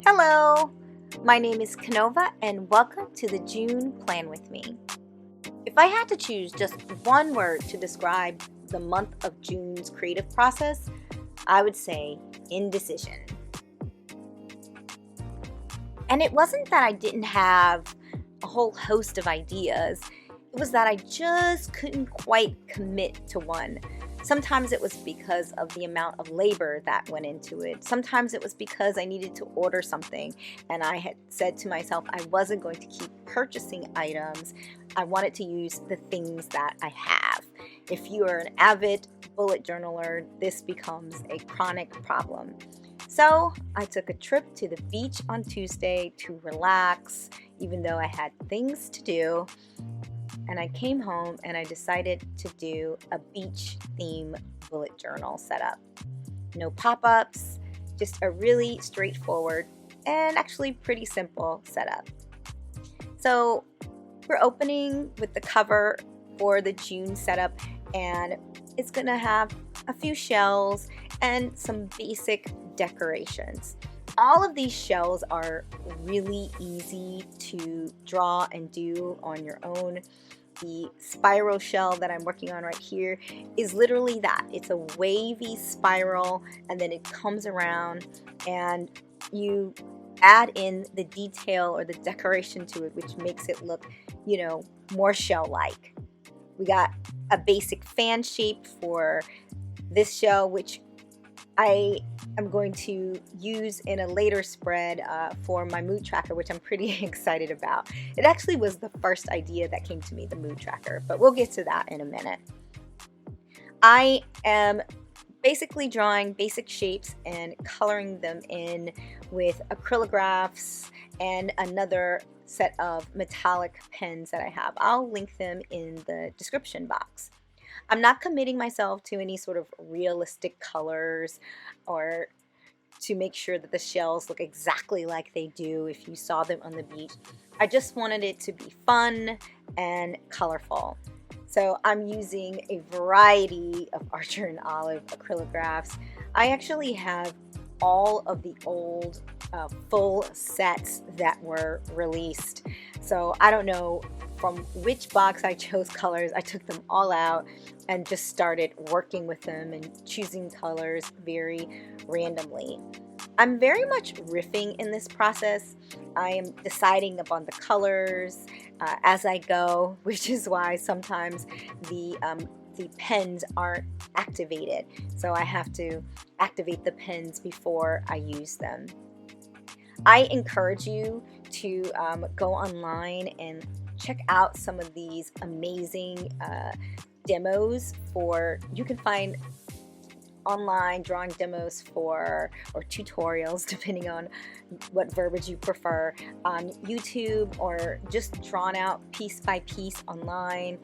Hello, my name is Kanova and welcome to the June Plan with me. If I had to choose just one word to describe the month of June's creative process, I would say indecision. And it wasn't that I didn't have a whole host of ideas, it was that I just couldn't quite commit to one. Sometimes it was because of the amount of labor that went into it. Sometimes it was because I needed to order something and I had said to myself I wasn't going to keep purchasing items. I wanted to use the things that I have. If you are an avid bullet journaler, this becomes a chronic problem. So I took a trip to the beach on Tuesday to relax, even though I had things to do. And I came home and I decided to do a beach theme bullet journal setup. No pop-ups, just a really straightforward and actually pretty simple setup. So we're opening with the cover for the June setup, and it's gonna have a few shells and some basic decorations. All of these shells are really easy to draw and do on your own. The spiral shell that I'm working on right here is literally that. It's a wavy spiral and then it comes around and you add in the detail or the decoration to it, which makes it look, more shell-like. We got a basic fan shape for this shell, which I am going to use in a later spread for my mood tracker, which I'm pretty excited about. It actually was the first idea that came to me, the mood tracker, but we'll get to that in a minute. I am basically drawing basic shapes and coloring them in with acrylographs and another set of metallic pens that I have. I'll link them in the description box. I'm not committing myself to any sort of realistic colors or to make sure that the shells look exactly like they do if you saw them on the beach. I just wanted it to be fun and colorful. So I'm using a variety of Archer and Olive acrylographs. I actually have all of the old full sets that were released. So I don't know from which box I chose colors. I took them all out and just started working with them and choosing colors very randomly. I'm very much riffing in this process. I am deciding upon the colors as I go, which is why sometimes the pens aren't activated. So I have to activate the pens before I use them. I encourage you to go online and check out some of these amazing demos you can find online drawing demos or tutorials, depending on what verbiage you prefer, on YouTube or just drawn out piece by piece online.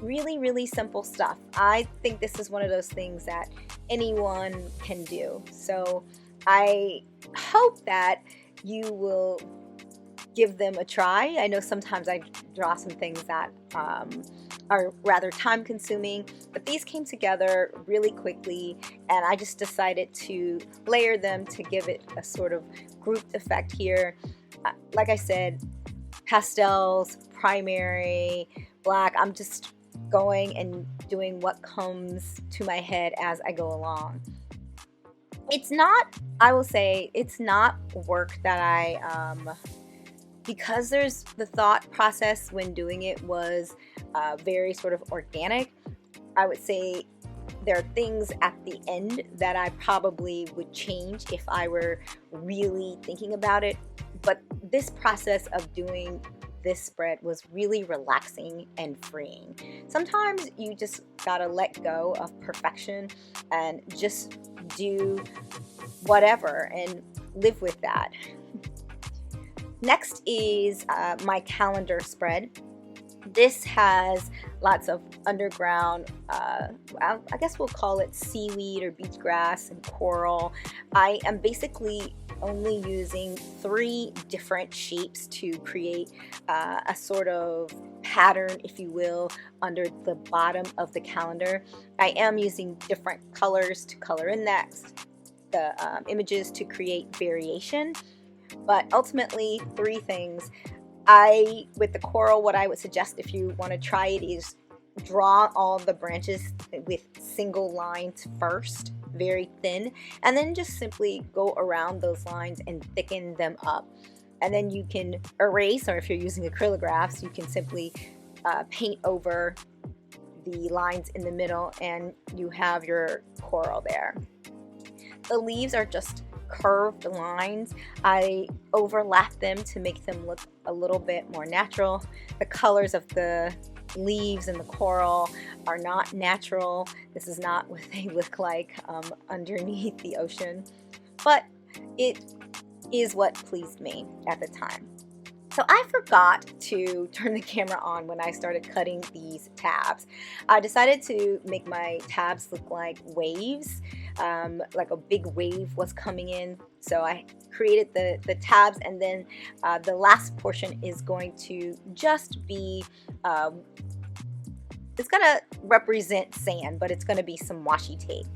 Really, really simple stuff. I think this is one of those things that anyone can do. So I hope that you will give them a try. I know sometimes I draw some things that are rather time consuming, but these came together really quickly and I just decided to layer them to give it a sort of grouped effect here. Like I said, pastels, primary, black. I'm just going and doing what comes to my head as I go along. I will say, it's not work that because there's the thought process when doing it was very sort of organic. I would say there are things at the end that I probably would change if I were really thinking about it. But this process of doing this spread was really relaxing and freeing. Sometimes you just gotta let go of perfection and just do whatever and live with that. Next is my calendar spread. This has lots of underground, I guess we'll call it seaweed or beach grass and coral. I am basically only using 3 different shapes to create a sort of pattern, if you will, under the bottom of the calendar. I am using different colors to color in next. images to create variation. But ultimately, 3 things. With the coral, what I would suggest if you want to try it is draw all the branches with single lines first, very thin, and then just simply go around those lines and thicken them up. And then you can erase, or if you're using acrylographs, you can simply paint over the lines in the middle and you have your coral there. The leaves are just curved lines. I overlap them to make them look a little bit more natural. The colors of the leaves and the coral are not natural. This is not what they look like underneath the ocean, but it is what pleased me at the time. So I forgot to turn the camera on when I started cutting these tabs. I decided to make my tabs look like waves, like a big wave was coming in. So I created the tabs, and then the last portion is going to just be, it's going to represent sand, but it's going to be some washi tape.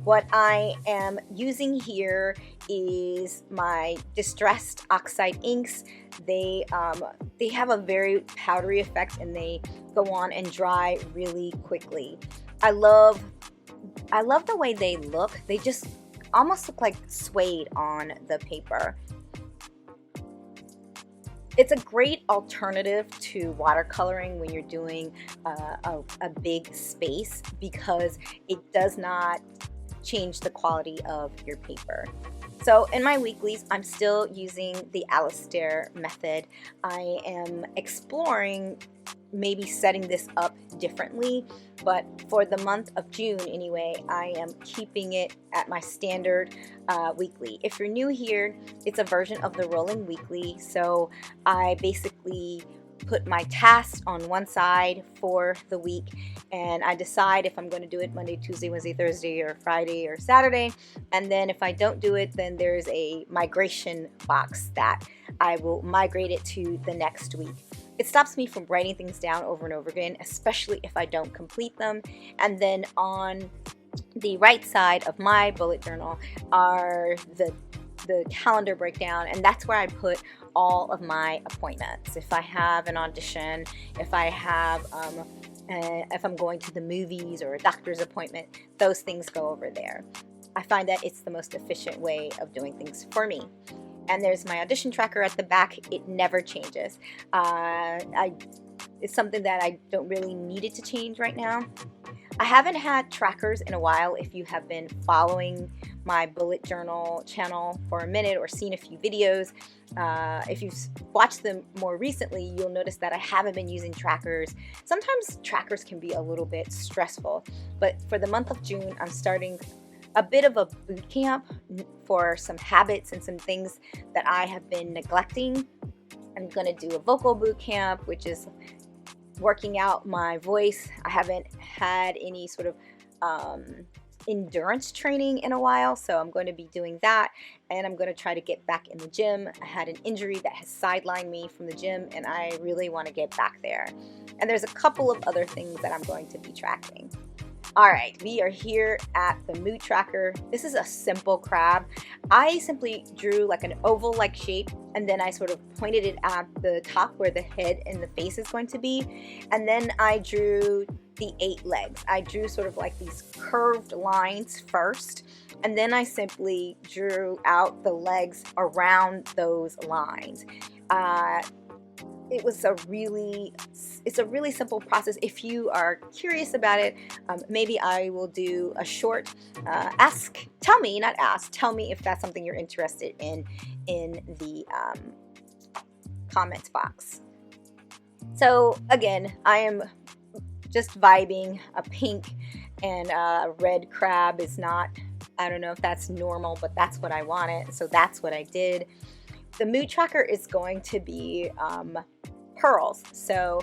What I am using here is my distressed oxide inks. They have a very powdery effect and they go on and dry really quickly. I love the way they look. They just almost look like suede on the paper. It's a great alternative to watercoloring when you're doing a big space because it does not change the quality of your paper. So in my weeklies, I'm still using the Alistair method. I am exploring maybe setting this up differently, but for the month of June anyway, I am keeping it at my standard weekly. If you're new here, it's a version of the rolling weekly, so I basically put my tasks on one side for the week and I decide if I'm going to do it Monday, Tuesday, Wednesday, Thursday, or Friday or Saturday, and then if I don't do it, then there's a migration box that I will migrate it to the next week. It stops me from writing things down over and over again, especially if I don't complete them. And then on the right side of my bullet journal are the calendar breakdown, and that's where I put all of my appointments. If I have an audition, if I have if I'm going to the movies or a doctor's appointment, those things go over there. I find that it's the most efficient way of doing things for me. And there's my audition tracker at the back. It never changes. It's something that I don't really need it to change right now. I haven't had trackers in a while. If you have been following my bullet journal channel for a minute or seen a few videos, if you've watched them more recently, you'll notice that I haven't been using trackers. Sometimes trackers can be a little bit stressful, but for the month of June, I'm starting a bit of a boot camp for some habits and some things that I have been neglecting. I'm going to do a vocal boot camp, which is working out my voice. I haven't had any sort of endurance training in a while, so I'm going to be doing that, and I'm going to try to get back in the gym. I had an injury that has sidelined me from the gym, and I really want to get back there. And there's a couple of other things that I'm going to be tracking. All right, we are here at the mood tracker. This is a simple crab. I simply drew like an oval-like shape, and then I sort of pointed it at the top where the head and the face is going to be. And then I drew the 8 legs. I drew sort of like these curved lines first, and then I simply drew out the legs around those lines. It's a really simple process. If you are curious about it, maybe I will do a short tell me if that's something you're interested in the comments box. So again, I am just vibing. A pink and a red crab is not, I don't know if that's normal, but that's what I wanted, so that's what I did. The mood tracker is going to be pearls. So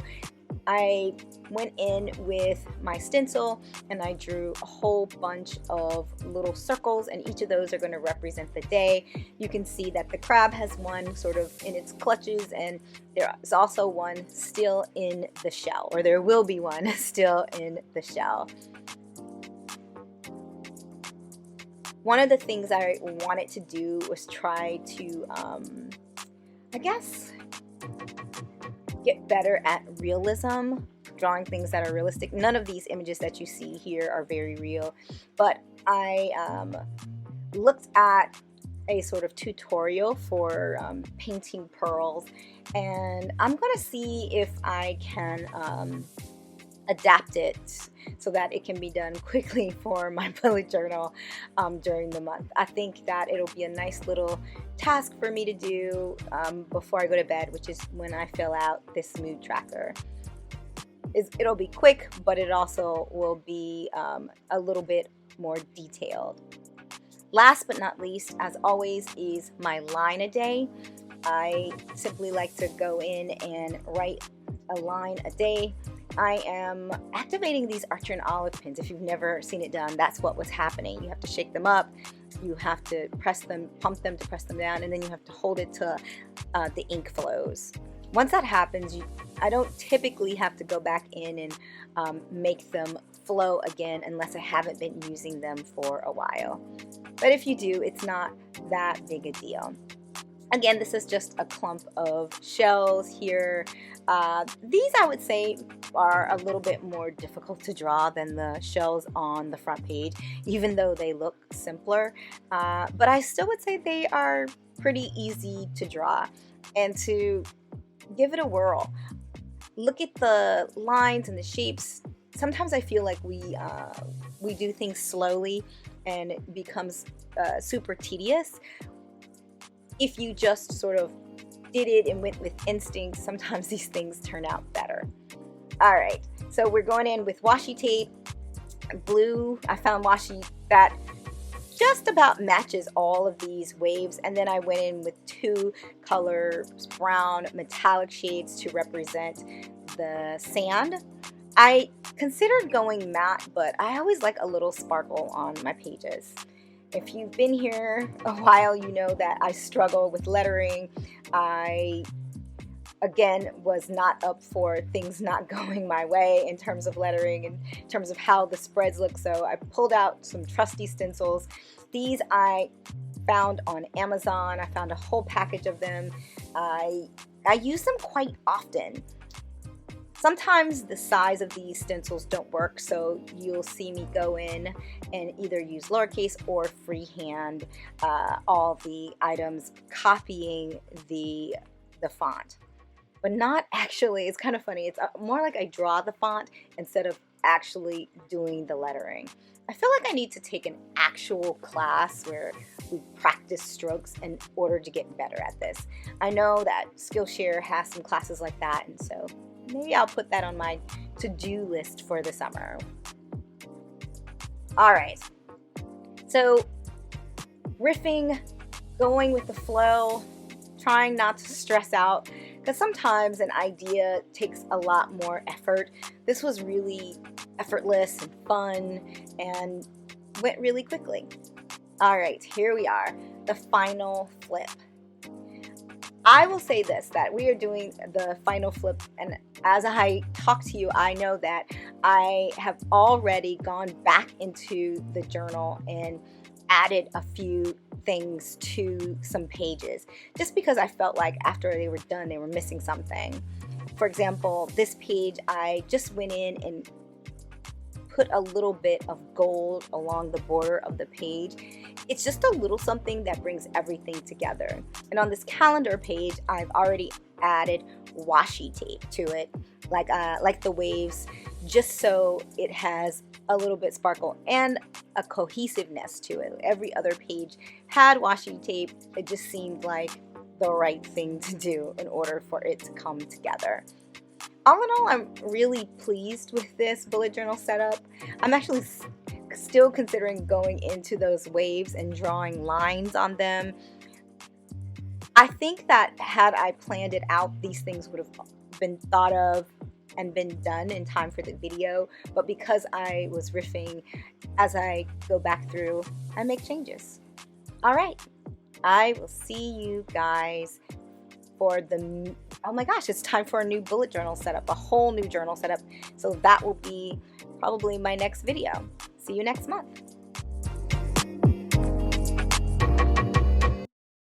I went in with my stencil and I drew a whole bunch of little circles, and each of those are going to represent the day. You can see that the crab has one sort of in its clutches, and there is also one still in the shell, or there will be one still in the shell. One of the things I wanted to do was try to, I guess, get better at realism, drawing things that are realistic. None of these images that you see here are very real, but I looked at a sort of tutorial for painting pearls, and I'm gonna see if I can adapt it so that it can be done quickly for my bullet journal during the month. I think that it'll be a nice little task for me to do before I go to bed, which is when I fill out this mood tracker. It'll be quick, but it also will be a little bit more detailed. Last but not least, as always, is my line a day. I simply like to go in and write a line a day. I am activating these Archer and Olive pens. If you've never seen it done, that's what was happening. You have to shake them up, you have to press them, pump them to press them down, and then you have to hold it till the ink flows. Once that happens, I don't typically have to go back in and make them flow again unless I haven't been using them for a while. But if you do, it's not that big a deal. Again, this is just a clump of shells here. These, I would say, are a little bit more difficult to draw than the shells on the front page, even though they look simpler. But I still would say they are pretty easy to draw. And to give it a whirl, look at the lines and the shapes. Sometimes I feel like we do things slowly and it becomes super tedious. If you just sort of did it and went with instinct, sometimes these things turn out better. All right, so we're going in with washi tape, blue. I found washi that just about matches all of these waves, and then I went in with two colors, brown metallic shades to represent the sand. I considered going matte, but I always like a little sparkle on my pages. If you've been here a while, you know that I struggle with lettering. I, again, was not up for things not going my way in terms of lettering, in terms of how the spreads look, so I pulled out some trusty stencils. These I found on Amazon. I found a whole package of them. I use them quite often. Sometimes the size of these stencils don't work, so you'll see me go in and either use lowercase or freehand all the items, copying the font. But not actually, it's kind of funny. It's more like I draw the font instead of actually doing the lettering. I feel like I need to take an actual class where we practice strokes in order to get better at this. I know that Skillshare has some classes like that, and so maybe I'll put that on my to-do list for the summer. All right, so riffing, going with the flow, trying not to stress out, because sometimes an idea takes a lot more effort. This was really effortless and fun and went really quickly. All right, here we are, the final flip. I will say this, that we are doing the final flip, and as I talk to you, I know that I have already gone back into the journal and added a few things to some pages, just because I felt like after they were done, they were missing something. For example, this page, I just went in and put a little bit of gold along the border of the page. It's just a little something that brings everything together. And on this calendar page, I've already added washi tape to it, like the waves, just so it has a little bit sparkle and a cohesiveness to it. Every other page had washi tape. It just seemed like the right thing to do in order for it to come together. All in all, I'm really pleased with this bullet journal setup. I'm actually still considering going into those waves and drawing lines on them. I think that had I planned it out, these things would have been thought of and been done in time for the video, but because I was riffing as I go back through, I make changes. All right, I will see you guys for the, oh my gosh, it's time for a new bullet journal setup, a whole new journal setup. So that will be probably my next video. See you next month.